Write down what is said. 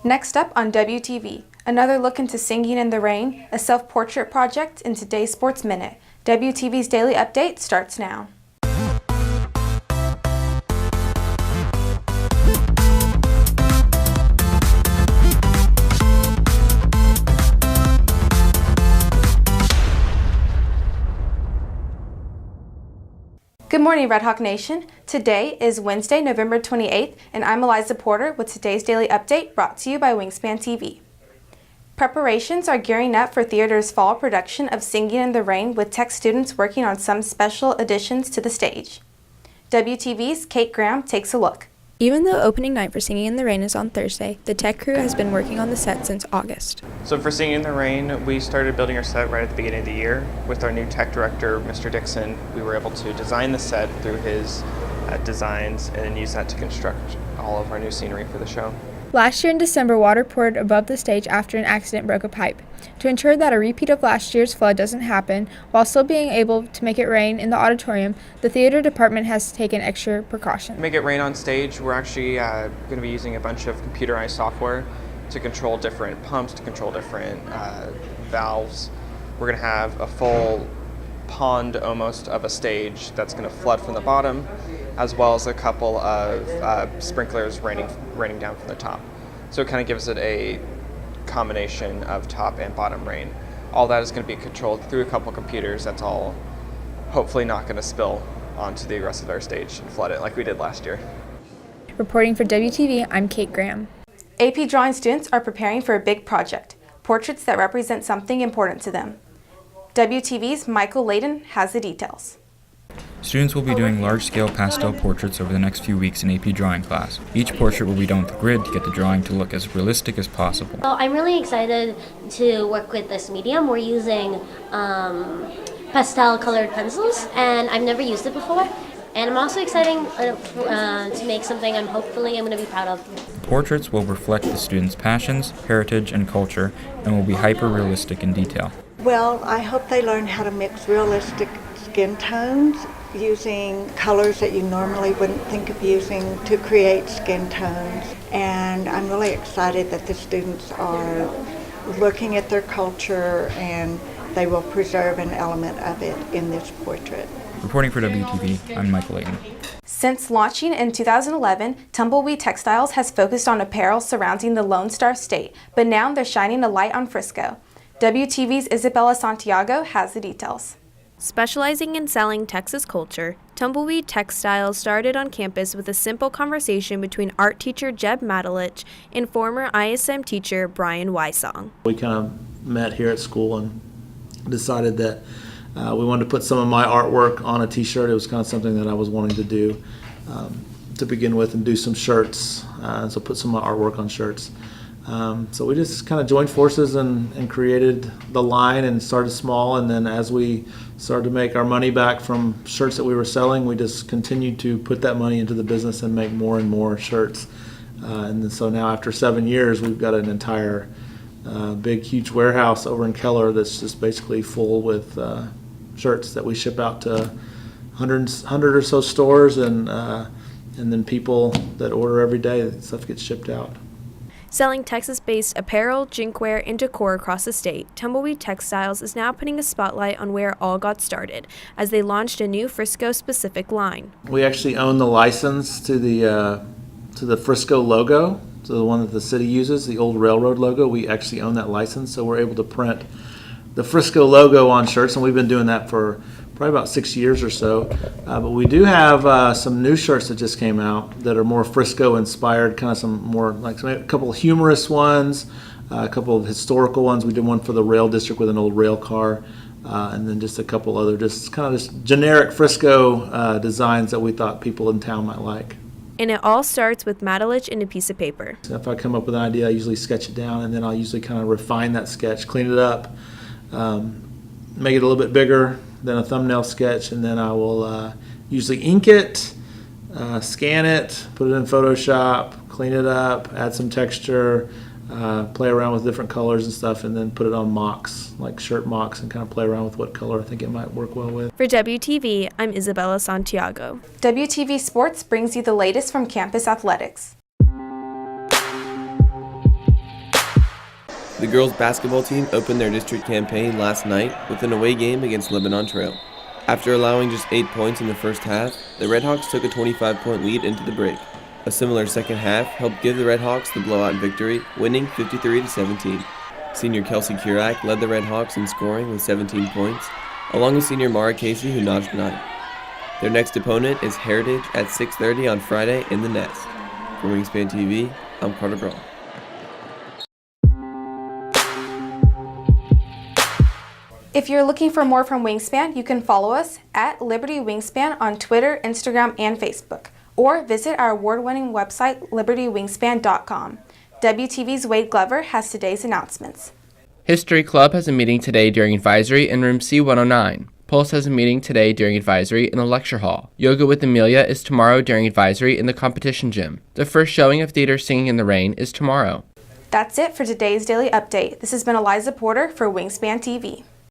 Next up on WTV, another look into Singing in the Rain, a self-portrait project in today's Sports Minute. WTV's Daily Update starts now. Good morning, Red Hawk Nation. Today is Wednesday, November 28th, and I'm Aliza Porter with today's Daily Update brought to you by Wingspan TV. Preparations are gearing up for theater's fall production of Singing in the Rain, with tech students working on some special additions to the stage. WTV's Kate Graham takes a look. Even though opening night for Singing in the Rain is on Thursday, the tech crew has been working on the set since August. So for Singing in the Rain, we started building our set right at the beginning of the year. With our new tech director, Mr. Dixon, we were able to design the set through his designs and use that to construct all of our new scenery for the show. Last year in December, water poured above the stage after an accident broke a pipe. To ensure that a repeat of last year's flood doesn't happen, while still being able to make it rain in the auditorium, the theater department has taken extra precautions. To make it rain on stage, we're actually going to be using a bunch of computerized software to control different pumps, to control different valves. We're going to have a full pond almost of a stage that's going to flood from the bottom, as well as a couple of sprinklers raining down from the top. So it kind of gives it a combination of top and bottom rain. All that is going to be controlled through a couple computers. That's all hopefully not going to spill onto the rest of our stage and flood it like we did last year. Reporting for WTV, I'm Kate Graham. AP drawing students are preparing for a big project, portraits that represent something important to them. WTV's Michael Layden has the details. Students will be doing large-scale pastel portraits over the next few weeks in AP drawing class. Each portrait will be done with a grid to get the drawing to look as realistic as possible. Well, I'm really excited to work with this medium. We're using pastel colored pencils, and I've never used it before. And I'm also excited to make something I'm going to be proud of. Portraits will reflect the students' passions, heritage, and culture, and will be hyper-realistic in detail. Well, I hope they learn how to mix realistic skin tones using colors that you normally wouldn't think of using to create skin tones. And I'm really excited that the students are looking at their culture and they will preserve an element of it in this portrait. Reporting for WTV, I'm Michael Layton. Since launching in 2011, Tumbleweed Textiles has focused on apparel surrounding the Lone Star State, but now they're shining a light on Frisco. WTV's Isabella Santiago has the details. Specializing in selling Texas culture, Tumbleweed Textiles started on campus with a simple conversation between art teacher Jeb Matalich and former ISM teacher Brian Wysong. We kind of met here at school and decided that we wanted to put some of my artwork on a t-shirt. It was kind of something that I was wanting to do to begin with, and do some shirts, so put some of my artwork on shirts. So we just kind of joined forces and created the line and started small, and then as we started to make our money back from shirts that we were selling, we just continued to put that money into the business and make more and more shirts. And then, so now after 7 years, we've got an entire big, huge warehouse over in Keller that's just basically full with shirts that we ship out to 100 or so stores, and then people that order every day, that stuff gets shipped out. Selling Texas-based apparel, drinkware, and decor across the state, Tumbleweed Textiles is now putting a spotlight on where it all got started, as they launched a new Frisco-specific line. We actually own the license to the Frisco logo, so the one that the city uses, the old railroad logo. We actually own that license, so we're able to print the Frisco logo on shirts, and we've been doing that for probably about 6 years or so. But we do have some new shirts that just came out that are more Frisco inspired, kind of some more, like a couple of humorous ones, a couple of historical ones. We did one for the rail district with an old rail car, and then just a couple other just generic Frisco designs that we thought people in town might like. And it all starts with Matalich and a piece of paper. So if I come up with an idea, I usually sketch it down, and then I'll usually kind of refine that sketch, clean it up, make it a little bit bigger than a thumbnail sketch, and then I will usually ink it, scan it, put it in Photoshop, clean it up, add some texture, play around with different colors and stuff, and then put it on mocks, like shirt mocks, and kind of play around with what color I think it might work well with. For WTV, I'm Isabella Santiago. WTV Sports brings you the latest from campus athletics. The girls' basketball team opened their district campaign last night with an away game against Lebanon Trail. After allowing just 8 points in the first half, the Redhawks took a 25-point lead into the break. A similar second half helped give the Redhawks the blowout victory, winning 53-17. Senior Kelsey Kurak led the Redhawks in scoring with 17 points, along with senior Mara Casey, who notched 9. Their next opponent is Heritage at 6:30 on Friday in the Nest. For Wingspan TV, I'm Carter Braun. If you're looking for more from Wingspan, you can follow us at Liberty Wingspan on Twitter, Instagram, and Facebook, or visit our award-winning website, libertywingspan.com. WTV's Wade Glover has today's announcements. History Club has a meeting today during advisory in room C109. Pulse has a meeting today during advisory in the lecture hall. Yoga with Amelia is tomorrow during advisory in the competition gym. The first showing of theater Singing in the Rain is tomorrow. That's it for today's daily update. This has been Aliza Porter for Wingspan TV.